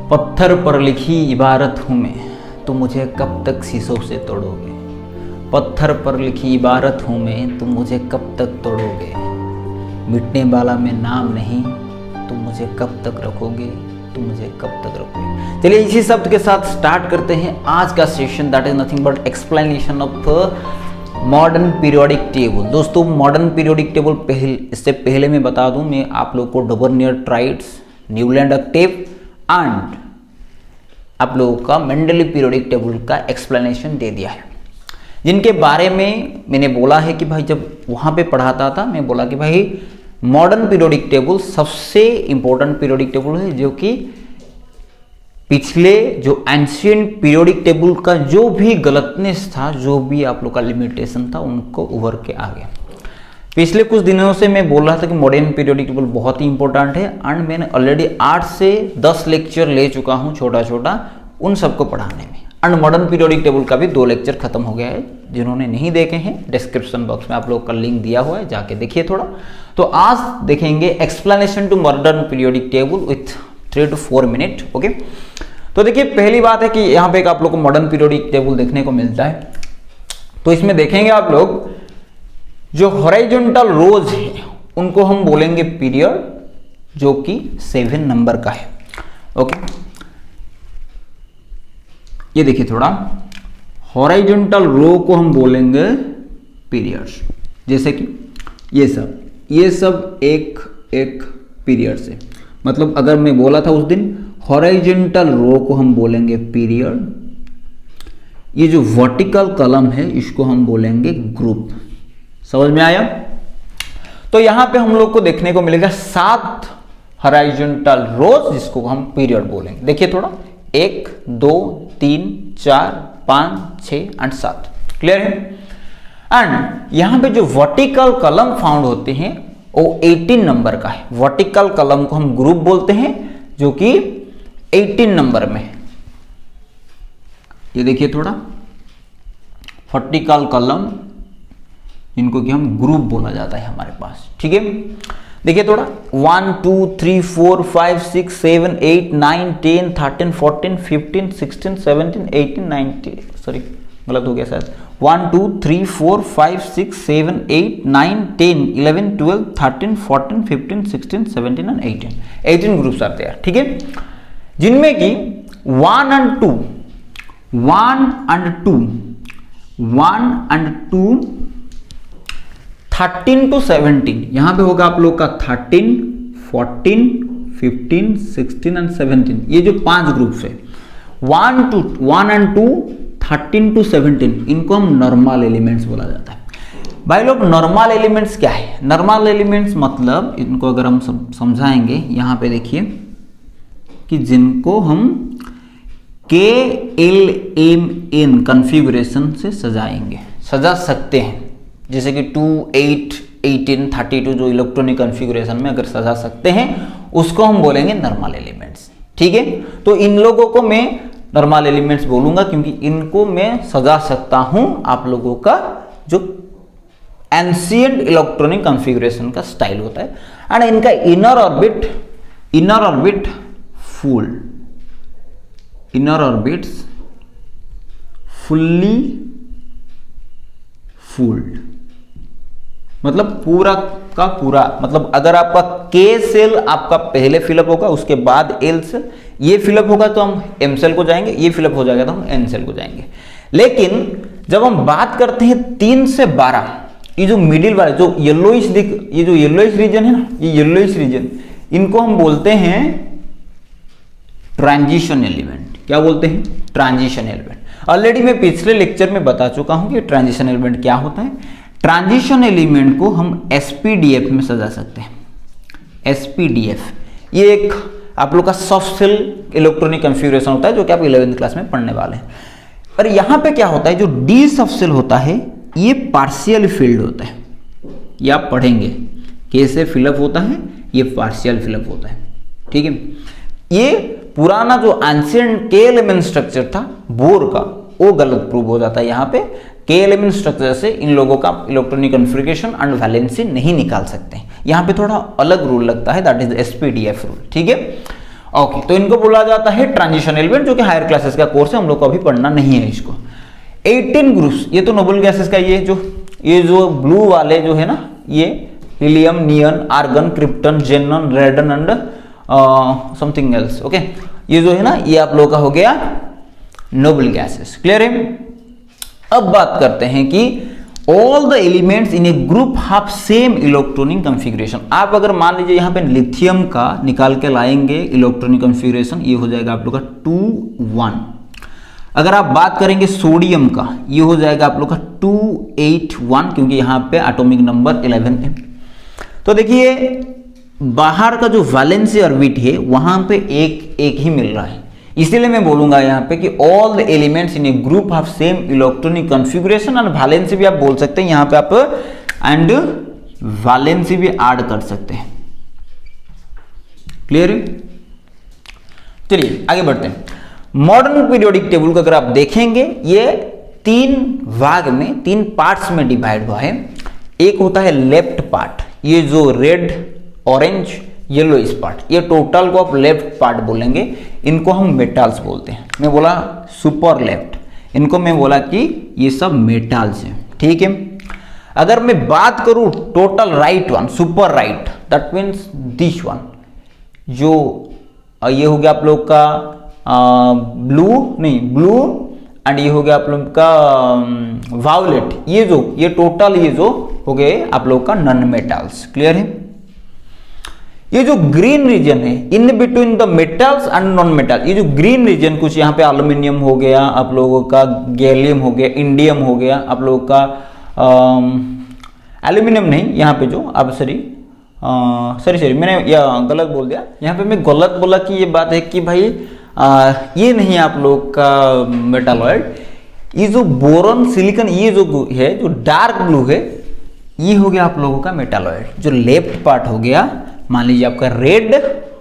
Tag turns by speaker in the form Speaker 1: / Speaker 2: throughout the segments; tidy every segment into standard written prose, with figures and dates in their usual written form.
Speaker 1: पत्थर पर लिखी इबारत हूँ मैं, तुम मुझे कब तक शीशों से तोड़ोगे। पत्थर पर लिखी इबारत हूँ मैं, तुम मुझे कब तक तोड़ोगे। मिटने वाला मैं नाम नहीं, तुम मुझे कब तक रखोगे, तुम मुझे कब तक रखोगे। चलिए इसी शब्द के साथ स्टार्ट करते हैं आज का session, that is nothing but explanation of modern periodic table. दोस्तों मॉडर्न पीरियोडिक टेबल इससे पहले मैं बता दूं, मैं आप लोग को डोबर्नियर ट्राइड्स, न्यूलैंड ऑक्टेव एंड आप लोगों का मेंडली पीरियोडिक टेबल का एक्सप्लेनेशन दे दिया है, जिनके बारे में मैंने बोला है कि भाई जब वहाँ पे पढ़ाता था मैं बोला कि भाई मॉडर्न पीरियोडिक टेबल सबसे इंपॉर्टेंट पीरियोडिक टेबल है, जो कि पिछले जो एंशिएंट पीरियोडिक टेबल का जो भी गलतनेस था, जो भी आप लोग का लिमिटेशन था, उनको उभर के आ गया। पिछले कुछ दिनों से मैं बोल रहा था कि मॉडर्न पीरियोडिक टेबल बहुत ही इंपॉर्टेंट है एंड मैंने ऑलरेडी 8 से 10 लेक्चर ले चुका हूं छोटा छोटा उन सबको पढ़ाने में। एंड मॉडर्न पीरियोडिक टेबल का भी 2 लेक्चर खत्म हो गया है, जिन्होंने नहीं देखे हैं डिस्क्रिप्शन बॉक्स में आप लोग का लिंक दिया हुआ है, जाके देखिए थोड़ा। तो आज देखेंगे explanation to modern periodic table with 3 to 4 minute. Okay, तो देखिए पहली बात है कि यहाँ पे एक आप लोग को मॉडर्न पीरियोडिक टेबल देखने को मिलता है। तो इसमें देखेंगे आप लोग जो हॉरिजॉन्टल रोज है उनको हम बोलेंगे पीरियड, जो कि 7 नंबर का है। ओके, ये देखिए थोड़ा, हॉरिजॉन्टल रो को हम बोलेंगे पीरियड्स, जैसे कि ये सब एक एक पीरियड से, मतलब अगर मैं बोला था उस दिन हॉरिजॉन्टल रो को हम बोलेंगे पीरियड, ये जो वर्टिकल कॉलम है इसको हम बोलेंगे ग्रुप। समझ में आया? तो यहां पे हम लोग को देखने को मिलेगा 7 हॉरिजॉन्टल रोज, जिसको हम पीरियड बोलेंगे। देखिए थोड़ा, 1 2 3 4 5 6 और 7। क्लियर है? एंड यहां पे जो वर्टिकल कॉलम फाउंड होते हैं वो 18 नंबर का है। वर्टिकल कॉलम को हम ग्रुप बोलते हैं, जो कि 18 नंबर में है। ये देखिए थोड़ा, वर्टिकल कॉलम इनको कि हम ग्रुप बोला जाता है हमारे पास। ठीक है, देखिए थोड़ा, 1 2 3 4 5 6 7 8 9 10 13 14 15 16 17 18 19, सॉरी गलत हो गया शायद, 1 2 3 4 5 6 7 8 9 10 11 12 13 14 15 16 17 and 18 ग्रुप्स आते हैं। ठीक है, जिनमें कि 1 and 2 13 to 17, यहां पे होगा आप लोग का 13 14 15 16 and 17, ये जो 5 ग्रुप्स है 1 and 2 13 to 17, इनको हम नॉर्मल एलिमेंट्स बोला जाता है। भाई लोग नॉर्मल एलिमेंट्स क्या है? नॉर्मल एलिमेंट्स मतलब इनको अगर हम समझाएंगे, यहां पे देखिए कि जिनको हम KLMN कॉन्फ़िगरेशन से सजा सकते हैं, जैसे कि 2 8 18 32 जो इलेक्ट्रॉनिक कॉन्फ़िगरेशन में अगर सजा सकते हैं उसको हम बोलेंगे नॉर्मल एलिमेंट्स। ठीक है, तो इन लोगों को मैं नॉर्मल एलिमेंट्स बोलूंगा क्योंकि इनको मैं सजा सकता हूं आप लोगों का जो एंशिएंट इलेक्ट्रॉनिक कॉन्फ़िगरेशन का स्टाइल होता है। एंड इनका इनर ऑर्बिट फुल्ली फूल्ड, मतलब पूरा का पूरा, मतलब अगर आपका K सेल आपका पहले फिलअप होगा, उसके बाद L सेल, ये फिलअप होगा तो हम M सेल को जाएंगे, ये फिलअप हो जाएगा तो हम N सेल को जाएंगे। लेकिन जब हम बात करते हैं 3 से 12, ये जो मिडिल वाले जो ये जो येलोइश रीजन है ना, ये येलोइश रीजन, इनको हम बोलते हैं ट्रांजिशन एलिमेंट। क्या बोलते हैं? Transition element. ऑलरेडी मैं पिछले लेक्चर में बता चुका हूं कि ट्रांजिशन एलिमेंट क्या होता है। ट्रांजिशन एलिमेंट को हम SPDF में सजा सकते हैं। SPDF ये एक आप लोग का सॉफ्ट सेल इलेक्ट्रॉनिक कॉन्फ़िगरेशन होता है, जो कि आप 11th क्लास में पढ़ने वाले हैं। पर यहां पे क्या होता है, जो डी सॉफ्ट सेल होता है ये पार्शियल फिल्ड होता है, ये आप पढ़ेंगे कैसे फिलअप होता है, ये पार्शियल फिलअप होता है। ठीक है, ये पुराना जो एंशिएंट KLMN स्ट्रक्चर था बोर का, वो गलत प्रूव हो जाता है। यहाँ पे KLMN स्ट्रक्चर से इन लोगों का इलेक्ट्रॉनिक कॉन्फ़िगरेशन एंड वैलेंसी नहीं निकाल सकते हैं। यहाँ पे थोड़ा अलग रूल लगता है, दैट इज SPDF रूल। ठीक है, ओके, तो इनको बोला जाता है ट्रांजिशन एलिमेंट, जो कि हायर क्लासेस का कोर्स है, हम लोग को अभी पढ़ना नहीं है इसको। 18 ग्रुप्स, ये तो नोबल गैसेस का, ये जो ब्लू वाले जो है ना, ये helium, neon, argon, krypton, xenon, radon and something else. Okay, ये जो है ना, ये आप लोगों का हो गया नोबल गैसेस। क्लियर है? अब बात करते हैं कि all the elements in A group have same electronic configuration. आप अगर मान लीजिए यहाँ पे लिथियम का निकाल के लाएंगे इलेक्ट्रॉनिक कॉन्फ़िगरेशन, ये हो जाएगा आप लोग का 2 1। अगर आप बात करेंगे सोडियम का, ये हो जाएगा आप लोग का 2 8 1, क्योंकि यहाँ पे एटॉमिक नंबर 11 है। तो देखिए बाहर का जो वैलेंसी ऑर्बिट है वहां पे एक ही मिल रहा है, इसीलिए मैं बोलूंगा यहाँ पे कि all the elements in A group have same electronic configuration. और वैलेंसी भी आप बोल सकते हैं यहाँ पे आप, एंड वैलेंसी भी ऐड कर सकते हैं। क्लियर है? चलिए आगे बढ़ते हैं। मॉडर्न पीरियोडिक टेबल को अगर आप देखेंगे, ये 3 भाग में, 3 पार्ट्स में डिवाइड हुआ है। एक होता है लेफ्ट पार्ट, ये जो रेड, ऑरेंज, येलो इस पार्ट, ये टोटल को आप लेफ्ट पार्ट बोलेंगे। इनको हम मेटल्स बोलते हैं। मैं बोला सुपर लेफ्ट, इनको मैं बोला कि ये सब मेटल्स हैं। ठीक है? अगर मैं बात करूं total right one, super right, that means this one, जो ये हो गया आप लोग का ब्लू एंड ये हो गया आप लोग का वायलेट, ये टोटल ये जो हो गए आप लोग का नॉन मेटल्स। क्लियर है? ये जो ग्रीन रीजन है in between the metals and non metal, ये जो ग्रीन रीजन, कुछ यहाँ पे एल्यूमिनियम हो गया आप लोगों का, गैलियम हो गया, इंडियम हो गया आप लोगों का, एल्यूमिनियम नहीं, यहाँ पे जो आप सॉरी मैंने गलत बोल दिया। यहाँ पे मैं गलत बोला कि ये बात है कि भाई ये नहीं आप लोग का मेटालॉइड, ये जो बोरॉन, सिलिकॉन, ये जो है जो डार्क ब्लू है, ये हो गया आप लोगों का मेटालॉइड। जो लेफ्ट पार्ट हो गया, मान लीजिए आपका रेड,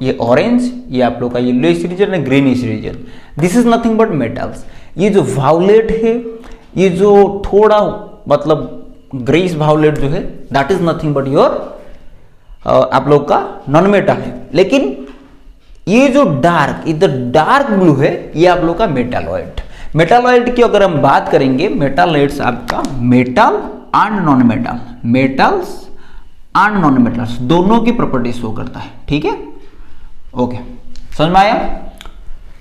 Speaker 1: ये ऑरेंज, ये आप लोग का येलोइश रीजन है, greenish region, this is nothing but metals. ये जो वायलेट है, ये जो थोड़ा मतलब ग्रेइश वायलेट जो है, that is nothing but your आप लोग का नॉन मेटल है। लेकिन ये जो डार्क ब्लू है, ये आप लोग का मेटालॉइड। मेटालॉइड की अगर हम बात करेंगे, मेटालॉइड्स आपका metal and non metal, metals and non metals दोनों की प्रॉपर्टी शो करता है। ठीक है? ओके, समझ में आया?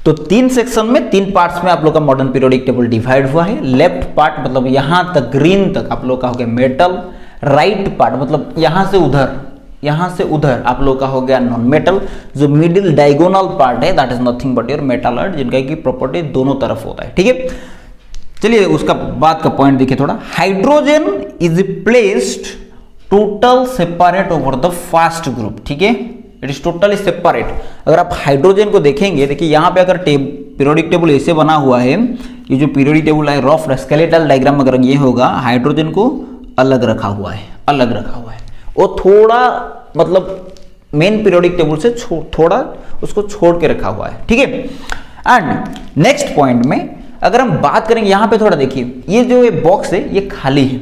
Speaker 1: तो 3 सेक्शन में, 3 पार्ट्स में आप लोग का मॉडर्न पीरियोडिक टेबल डिवाइड हुआ है। लेफ्ट पार्ट मतलब यहां तक ग्रीन तक आप लोग का हो गया मेटल, राइट पार्ट मतलब यहां से उधर आप लोग का हो गया नॉन मेटल। जो मिडिल डायगोनल पार्ट है, that is nothing but your metalloid, जिनका की प्रॉपर्टी दोनों तरफ होता है। ठीक है? चलिए उसका बात का पॉइंट देखिए थोड़ा। Hydrogen is placed total separate over the first group. ठीक है? It is totally separate. अगर आप हाइड्रोजन को देखेंगे, देखिए यहाँ पे अगर पीरियोडिक टेबल ऐसे बना हुआ है, ये जो पीरियोडिक टेबल है रफ स्केलेटल डायग्राम अगर ये होगा, हाइड्रोजन को अलग रखा हुआ है, वो थोड़ा मतलब मेन पीरियोडिक टेबल से थोड़ा उसको छोड़ के रखा हुआ है। ठीक है? एंड नेक्स्ट पॉइंट में अगर हम बात करेंगे, यहाँ पे थोड़ा देखिए, ये जो बॉक्स है ये खाली है,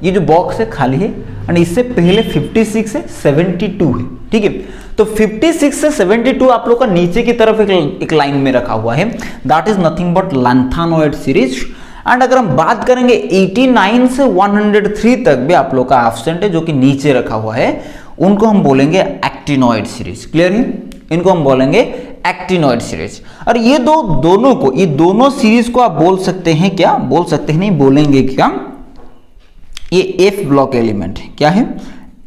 Speaker 1: ये जो बॉक्स है खाली है, एंड इससे पहले 56 से 72 है। ठीक है? तो 56 से 72 आप लोग का नीचे की तरफ एक लाइन में रखा हुआ है, that is nothing but lanthanoid series. And अगर हम बात करेंगे 89 से 103 तक भी आप लोग का एब्सेंट है, जो कि नीचे रखा हुआ है, उनको हम बोलेंगे एक्टिनॉइड सीरीज। क्लियर है? इनको हम बोलेंगे एक्टिनॉइड सीरीज। और ये दोनों सीरीज को आप बोल सकते हैं क्या, बोल सकते हैं, नहीं बोलेंगे क्या, ये एफ ब्लॉक एलिमेंट है। क्या है?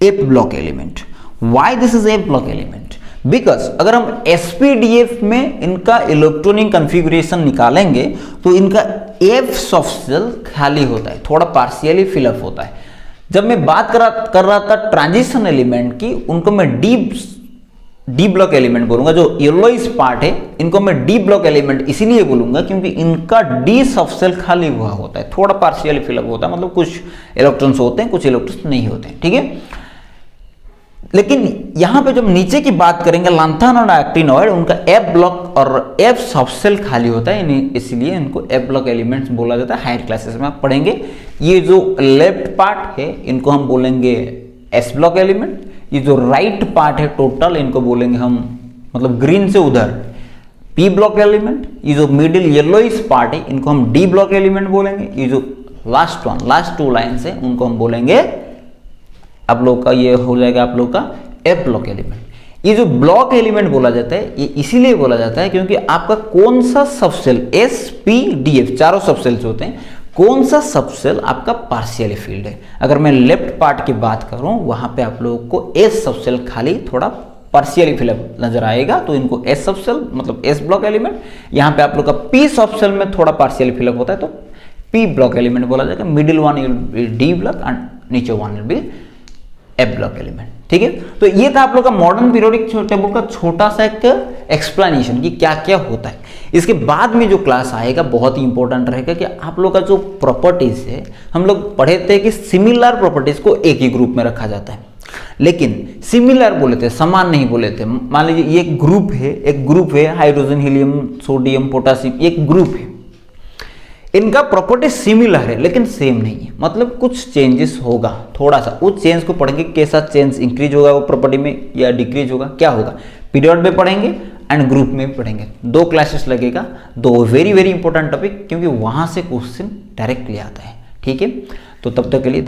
Speaker 1: F block element. Why this is F block element? Because अगर हम एसपीडीएफ में इनका इलेक्ट्रॉनिक कॉन्फ़िगरेशन निकालेंगे तो इनका एफ सबशेल खाली होता है, थोड़ा पार्शियली फिलअप होता है। जब मैं बात कर रहा था ट्रांजिशन एलिमेंट की, उनको मैं डी ब्लॉक एलिमेंट बोलूंगा। जो येलोइश पार्ट है, इनको मैं डी ब्लॉक एलिमेंट इसीलिए बोलूंगा क्योंकि इनका डी सबसेल खाली हुआ होता है, थोड़ा पार्शियली फिलअप होता है, मतलब कुछ इलेक्ट्रॉन्स होते हैं, कुछ इलेक्ट्रॉन्स नहीं होते हैं। ठीक है? लेकिन यहां पे जब नीचे की बात करेंगे, लैंथेनॉइड और एक्टिनॉइड, उनका एफ ब्लॉक और एफ सबसेल खाली होता है, इसलिए इनको एफ ब्लॉक एलिमेंट्स बोला जाता है। हायर क्लासेस में आप पढ़ेंगे। ये जो लेफ्ट पार्ट है, इनको हम बोलेंगे एस ब्लॉक एलिमेंट। ये जो राइट पार्ट है टोटल, इनको बोलेंगे हम मतलब ग्रीन से उधर पी ब्लॉक एलिमेंट, ये जो मिडिल येलोइश पार्ट है इनको हम डी ब्लॉक एलिमेंट बोलेंगे, ये जो लास्ट टू लाइन है उनको हम बोलेंगे, आप लोग का ये हो जाएगा आप लोग का एफ ब्लॉक एलिमेंट। ये जो ब्लॉक एलिमेंट बोला जाता है ये इसीलिए बोला जाता है क्योंकि आपका कौन सा subshell S P D F चारों सबसेल्स होते हैं, कौन सा सबसेल आपका पार्शियली फील्ड है। अगर मैं लेफ्ट पार्ट की बात करूं वहां पे आप लोगों को एस सबसेल खाली थोड़ा पार्शियली फिलअप नजर आएगा, तो इनको एस सबसेल मतलब एस ब्लॉक एलिमेंट। यहाँ पे आप लोग का पी सबसेल में थोड़ा पार्शियली फिलअप होता है तो पी ब्लॉक एलिमेंट बोला जाएगा। Middle one will be D block and नीचे one will be F block element. ठीक है, तो ये था आप लोग का मॉडर्न पीरियोडिक टेबल का छोटा सा एक एक्सप्लेनेशन कि क्या क्या होता है। इसके बाद में जो क्लास आएगा बहुत ही इंपॉर्टेंट रहेगा कि आप लोग का जो प्रॉपर्टीज है, हम लोग पढ़े थे कि सिमिलर प्रॉपर्टीज को एक ही ग्रुप में रखा जाता है, लेकिन सिमिलर बोले थे, समान नहीं बोले थे। मान लीजिए एक ग्रुप है हाइड्रोजन, हीलियम, सोडियम, पोटासियम, एक ग्रुप है, इनका प्रॉपर्टी सिमिलर है लेकिन सेम नहीं है, मतलब कुछ चेंजेस होगा थोड़ा सा। उस चेंज को पढ़ेंगे, कैसा चेंज इंक्रीज होगा वो प्रॉपर्टी में या डिक्रीज होगा, क्या होगा, पीरियड में पढ़ेंगे एंड ग्रुप में भी पढ़ेंगे। 2 क्लासेस लगेगा, 2 वेरी वेरी इंपॉर्टेंट टॉपिक, क्योंकि वहां से क्वेश्चन डायरेक्टली आता है। ठीक है, तो तब तक के लिए